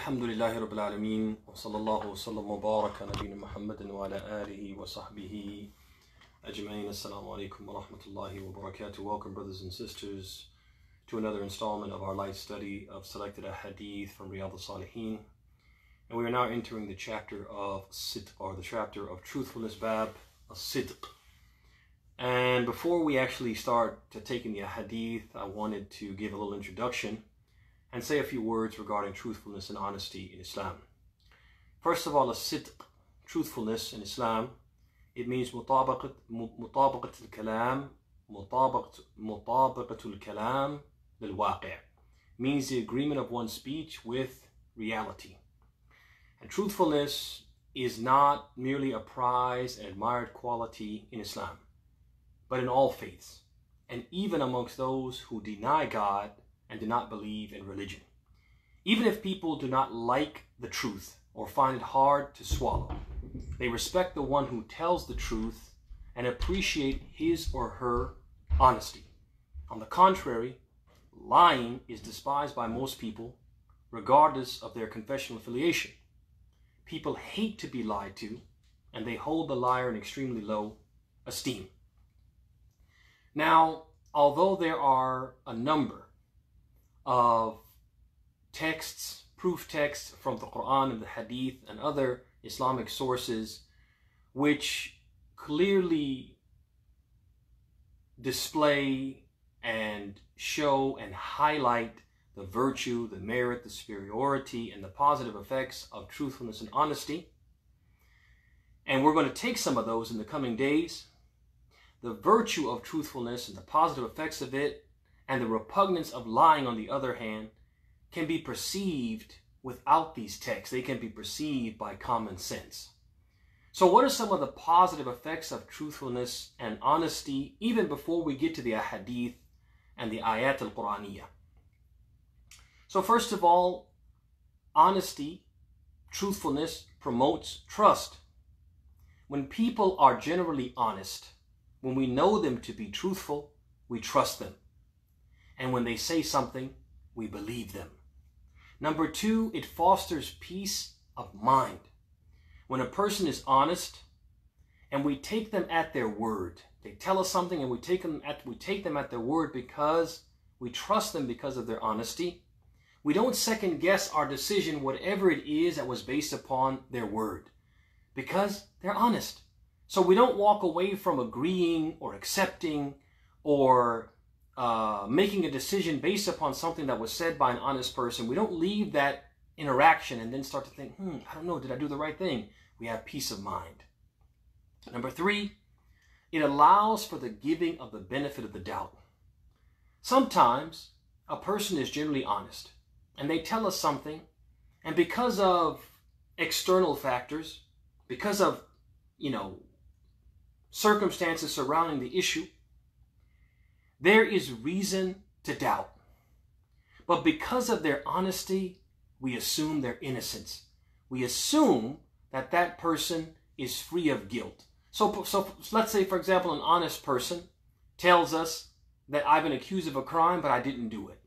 Alhamdulillahi Rabbil Alameen wa sallallahu wa sallam wa baraka nabina Muhammadin wa ala alihi wa sahbihi ajma'in. Assalamu alaikum wa rahmatullahi wa barakatuh. Welcome, brothers and sisters, to another installment of our light study of selected Ahadith from RIYADHUS-SALIHIN. And we are now entering the chapter of Sidq, or the chapter of Truthfulness, Bab as-Sidq. And before we actually start taking the Ahadith, I wanted to give a little introduction and say a few words regarding truthfulness and honesty in Islam. First of all, as-Sidq, truthfulness in Islam, it means mutabaqat al-kalam, mutabaqat al-kalam lil-waqi', means the agreement of one's speech with reality. And truthfulness is not merely a prized and admired quality in Islam, but in all faiths, and even amongst those who deny God and do not believe in religion. Even if people do not like the truth or find it hard to swallow, they respect the one who tells the truth and appreciate his or her honesty. On the contrary, lying is despised by most people, regardless of their confessional affiliation. People hate to be lied to, and they hold the liar in extremely low esteem. Now, although there are a number of texts, proof texts from the Quran and the Hadith and other Islamic sources which clearly display and show and highlight the virtue, the merit, the superiority, and the positive effects of truthfulness and honesty. And we're going to take some of those in the coming days. The virtue of truthfulness and the positive effects of it, and the repugnance of lying, on the other hand, can be perceived without these texts. They can be perceived by common sense. So what are some of the positive effects of truthfulness and honesty, even before we get to the Ahadith and the Ayat al-Quraniyah? So first of all, honesty, truthfulness promotes trust. When people are generally honest, when we know them to be truthful, we trust them. And when they say something, we believe them. Number two, it fosters peace of mind. When a person is honest and we take them at their word, they tell us something and we take them at their word because we trust them because of their honesty. We don't second guess our decision, whatever it is that was based upon their word, because they're honest. So we don't walk away from agreeing or accepting or making a decision based upon something that was said by an honest person. We don't leave that interaction and then start to think, I don't know, did I do the right thing? We have peace of mind. Number three, it allows for the giving of the benefit of the doubt. Sometimes a person is generally honest and they tell us something, and because of external factors, because of, circumstances surrounding the issue, there is reason to doubt. But because of their honesty, we assume their innocence. We assume that that person is free of guilt. So let's say, for example, an honest person tells us that I've been accused of a crime, but I didn't do it.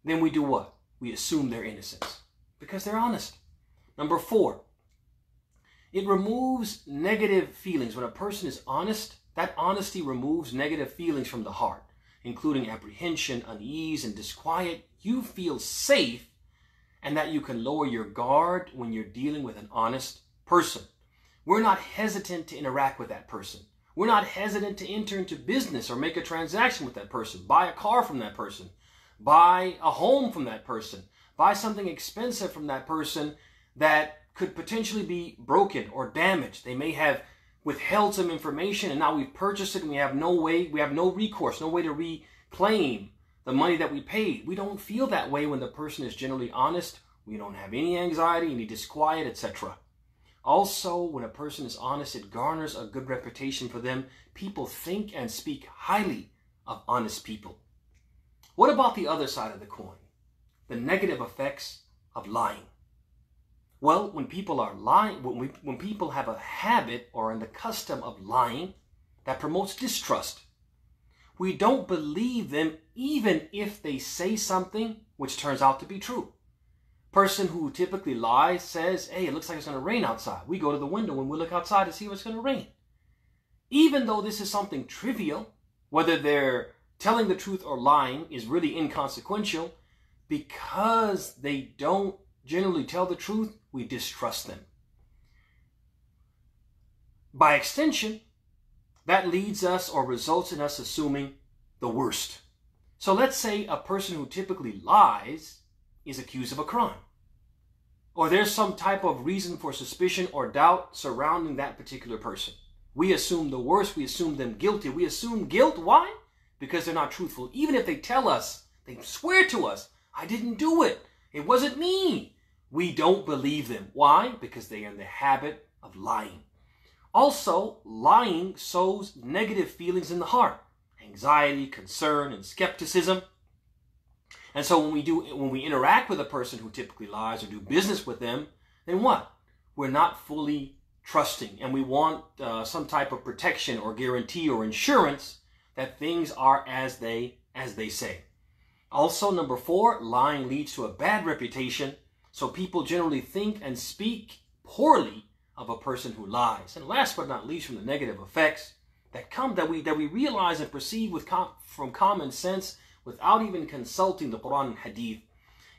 Then we do what? We assume their innocence because they're honest. Number four, it removes negative feelings. When a person is honest, that honesty removes negative feelings from the heart, including apprehension, unease, and disquiet. You feel safe and that you can lower your guard when you're dealing with an honest person. We're not hesitant to interact with that person. We're not hesitant to enter into business or make a transaction with that person, buy a car from that person, buy a home from that person, buy something expensive from that person that could potentially be broken or damaged. They may have withheld some information and now we've purchased it and we have no recourse, no way to reclaim the money that we paid. We don't feel that way when the person is generally honest. We don't have any anxiety, any disquiet, etc. Also, when a person is honest, it garners a good reputation for them. People think and speak highly of honest people. What about the other side of the coin? The negative effects of lying. Well, when people are lying, when people have a habit or in the custom of lying, that promotes distrust. We don't believe them even if they say something which turns out to be true. Person who typically lies says, hey, it looks like it's going to rain outside. We go to the window and we look outside to see if it's going to rain. Even though this is something trivial, whether they're telling the truth or lying is really inconsequential, because they don't generally tell the truth, we distrust them. By extension, that leads us or results in us assuming the worst. So let's say a person who typically lies is accused of a crime, or there's some type of reason for suspicion or doubt surrounding that particular person. We assume the worst. We assume them guilty. We assume guilt. Why? Because they're not truthful. Even if they tell us, they swear to us, I didn't do it. It wasn't me. We don't believe them. Why? Because they are in the habit of lying. Also, lying sows negative feelings in the heart. Anxiety, concern, and skepticism. And so when we interact with a person who typically lies or do business with them, then what? We're not fully trusting, and we want some type of protection or guarantee or insurance that things are as they say. Also, number 4, lying leads to a bad reputation, so people generally think and speak poorly of a person who lies. And last but not least, from the negative effects that we realize and perceive from common sense without even consulting the Quran and Hadith,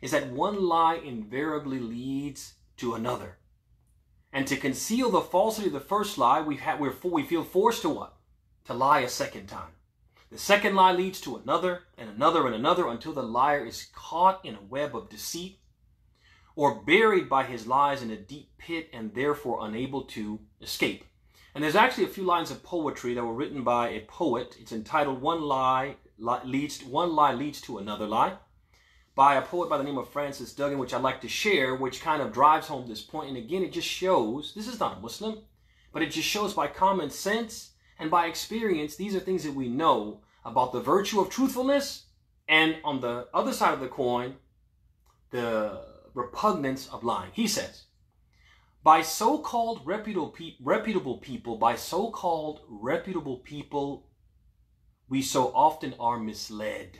is that one lie invariably leads to another. And to conceal the falsity of the first lie, we feel forced to what? To lie a second time. The second lie leads to another and another and another until the liar is caught in a web of deceit or buried by his lies in a deep pit and therefore unable to escape. And there's actually a few lines of poetry that were written by a poet. It's entitled One Lie Leads to Another Lie, by a poet by the name of Francis Duggan, which I'd like to share, which kind of drives home this point. And again, it just shows, this is not Muslim, but it just shows by common sense and by experience, these are things that we know about the virtue of truthfulness, and on the other side of the coin, the repugnance of lying. He says, by so-called reputable people, we so often are misled.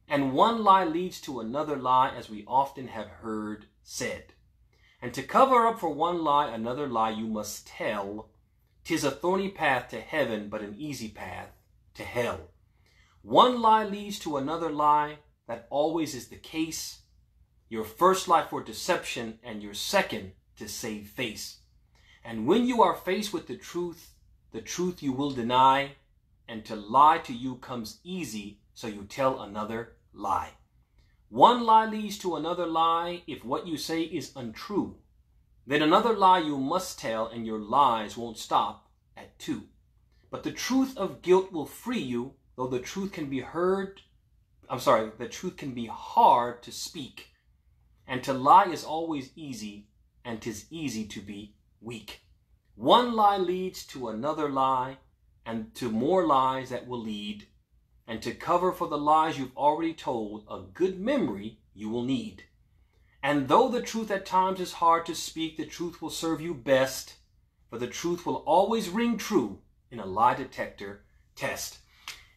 And one lie leads to another lie, as we often have heard said. And to cover up for one lie, another lie you must tell. 'Tis a thorny path to heaven, but an easy path to hell. One lie leads to another lie. That always is the case. Your first lie for deception, and your second to save face. And when you are faced with the truth you will deny. And to lie to you comes easy, so you tell another lie. One lie leads to another lie if what you say is untrue. Then another lie you must tell, and your lies won't stop at 2. But the truth of guilt will free you, though the truth can be the truth can be hard to speak. And to lie is always easy, and 'tis easy to be weak. One lie leads to another lie, and to more lies that will lead. And to cover for the lies you've already told, a good memory you will need. And though the truth at times is hard to speak, the truth will serve you best, for the truth will always ring true in a lie detector test.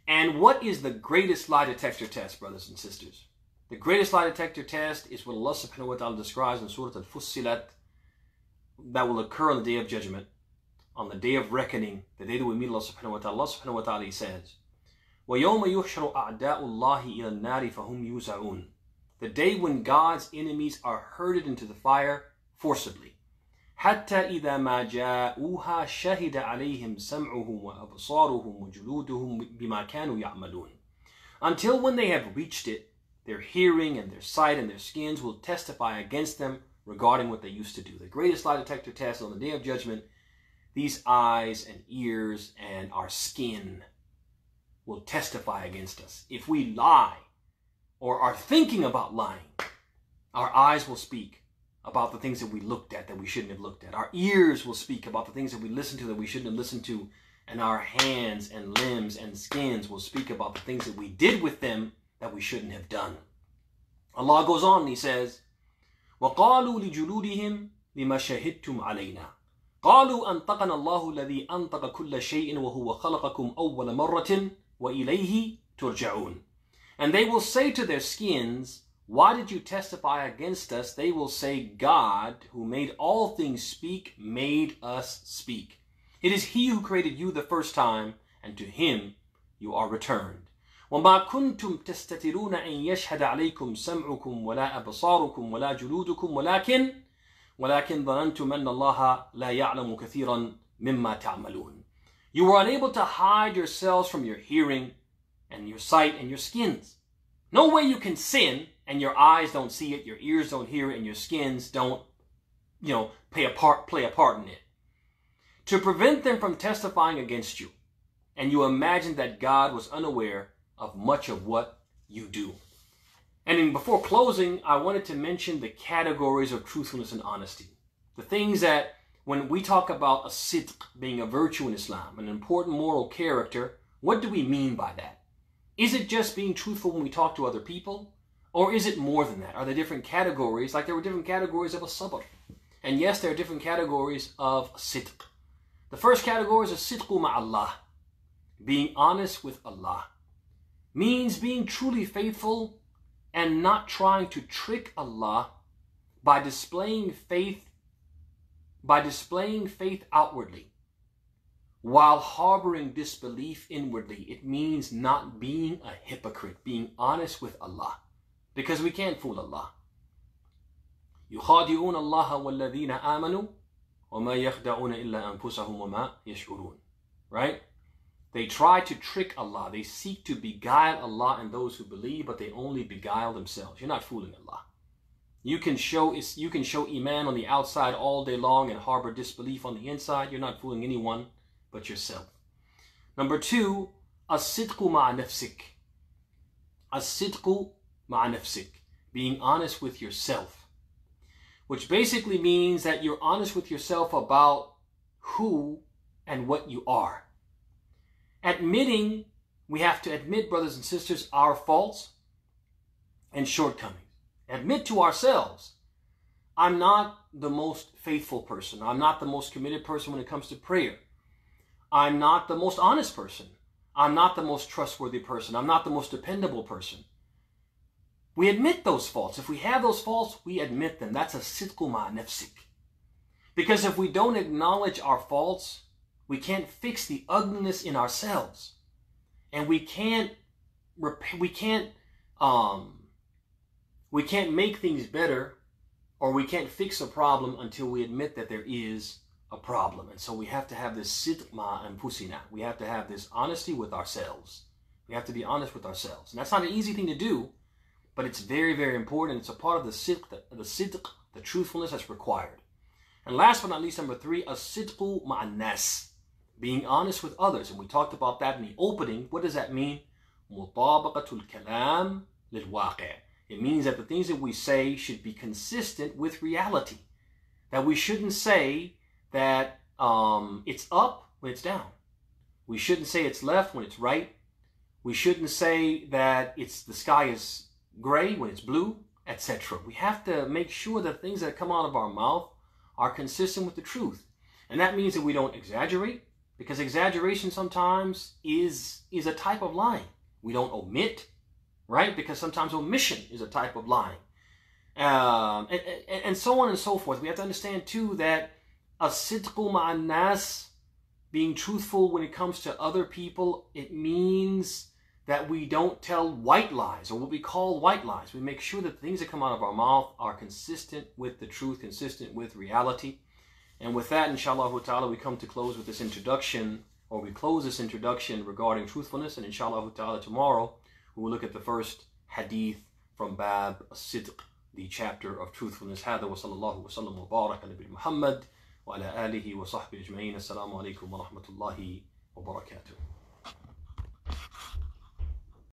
And what is the greatest lie detector test, brothers and sisters? The greatest lie detector test is what Allah subhanahu wa ta'ala describes in Surah Al-Fussilat, that will occur on the Day of Judgment, on the Day of Reckoning, the day that we meet Allah subhanahu wa ta'ala. Allah subhanahu wa ta'ala says, وَيَوْمَ يُحْشَرُ أَعْدَاءُ اللَّهِ إِلَى النَّارِ فَهُمْ يُوزَعُونَ. The day when God's enemies are herded into the fire forcibly. حَتَّى إِذَا مَا جَاءُوهَا شَهِدَ عَلَيْهِمْ سَمْعُهُمْ وَأَبْصَارُهُمْ وَجُلُودُهُمْ بِمَا كَانُوا يَعْمَلُونَ. Until when they have reached it, their hearing and their sight and their skins will testify against them regarding what they used to do. The greatest lie detector test on the Day of Judgment, these eyes and ears and our skin will testify against us. If we lie or are thinking about lying, our eyes will speak about the things that we looked at that we shouldn't have looked at. Our ears will speak about the things that we listened to that we shouldn't have listened to. And our hands and limbs and skins will speak about the things that we did with them that we shouldn't have done. Allah goes on and He says, وَقَالُوا لِجُلُودِهِمْ لِمَا شَهِدْتُمْ عَلَيْنَا قَالُوا أَنْطَقَنَا اللَّهُ الَّذِي أَنْطَقَ كُلَّ شَيْءٍ وَهُوَ خَلَقَكُمْ أَوَّلَ مَرَّةٍ وَإِلَيْهِ تُرْجَعُونَ. And they will say to their skins, Why did you testify against us? They will say, God, who made all things speak, made us speak. It is he who created you the first time, and to him you are returned. وَمَا كُنْتُمْ تَسْتَتِرُونَ أَنْ يَشْهَدَ عَلَيْكُمْ سَمْعُكُمْ وَلَا أَبْصَارُكُمْ وَلَا جُلُودُكُمْ وَلَكِنْ ظَنَنْتُمْ أَنَّ اللَّهَ لَا يَعْلَمُ كَثِيرًا مِمَّا تَعْمَلُونَ. You were unable to hide yourselves from your hearing and your sight and your skins. No way you can sin and your eyes don't see it, your ears don't hear it, and your skins don't, play a part in it. To prevent them from testifying against you, and you imagine that God was unaware of much of what you do. And before closing, I wanted to mention the categories of truthfulness and honesty. The things that, when we talk about a sidq being a virtue in Islam, an important moral character, what do we mean by that? Is it just being truthful when we talk to other people? Or is it more than that? Are there different categories, like there were different categories of a sabr? And yes, there are different categories of sidq. The first category is a sidqu ma'allah. Being honest with Allah. Means being truly faithful and not trying to trick Allah by displaying faith outwardly while harboring disbelief inwardly. It means not being a hypocrite, being honest with Allah, because we can't fool Allah. يُخَادِعُونَ اللَّهَ وَالَّذِينَ آمَنُوا وَمَا يَخْدَعُونَ إِلَّا أَنفُسَهُمْ وَمَا يَشْعُرُونَ. Right? They try to trick Allah. They seek to beguile Allah and those who believe, but they only beguile themselves. You're not fooling Allah. You can show iman on the outside all day long and harbor disbelief on the inside. You're not fooling anyone but yourself. Number two, as-sidqu ma'a nafsik. As-sidqu ma'a nafsik. Being honest with yourself. Which basically means that you're honest with yourself about who and what you are. We have to admit, brothers and sisters, our faults and shortcomings. Admit to ourselves, I'm not the most faithful person. I'm not the most committed person when it comes to prayer. I'm not the most honest person. I'm not the most trustworthy person. I'm not the most dependable person. We admit those faults. If we have those faults, we admit them. That's a sidqu ma'a nafsik. Because if we don't acknowledge our faults, we can't fix the ugliness in ourselves, and we can't make things better, or we can't fix a problem until we admit that there is a problem. And so we have to have this sidq ma'a anfusina. We have to have this honesty with ourselves. We have to be honest with ourselves, and that's not an easy thing to do, but it's very, very important. It's a part of the sidq, the truthfulness that's required. And last but not least, number three, as-sidqu ma'a nas. Being honest with others. And we talked about that in the opening. What does that mean? Mutabaqatul kalam lil waqi'. It means that the things that we say should be consistent with reality. That we shouldn't say that it's up when it's down. We shouldn't say it's left when it's right. We shouldn't say that the sky is gray when it's blue, etc. We have to make sure that things that come out of our mouth are consistent with the truth. And that means that we don't exaggerate. Because exaggeration sometimes is a type of lying. We don't omit, right? Because sometimes omission is a type of lying. And so on and so forth. We have to understand too that as-sidqu ma'a nas, being truthful when it comes to other people, it means that we don't tell white lies, or what we call white lies. We make sure that the things that come out of our mouth are consistent with the truth, consistent with reality. And with that, inshallah ta'ala, we come to close with this introduction, or we close this introduction regarding truthfulness. And inshallah ta'ala, tomorrow we will look at the first hadith from Bab as-Sidq, the chapter of truthfulness. Hada wa sallallahu wa sallam wa baraka nabi Muhammad wa ala alihi wa sahbihi ajma'in. Assalamu alaikum wa rahmatullahi wa barakatuh.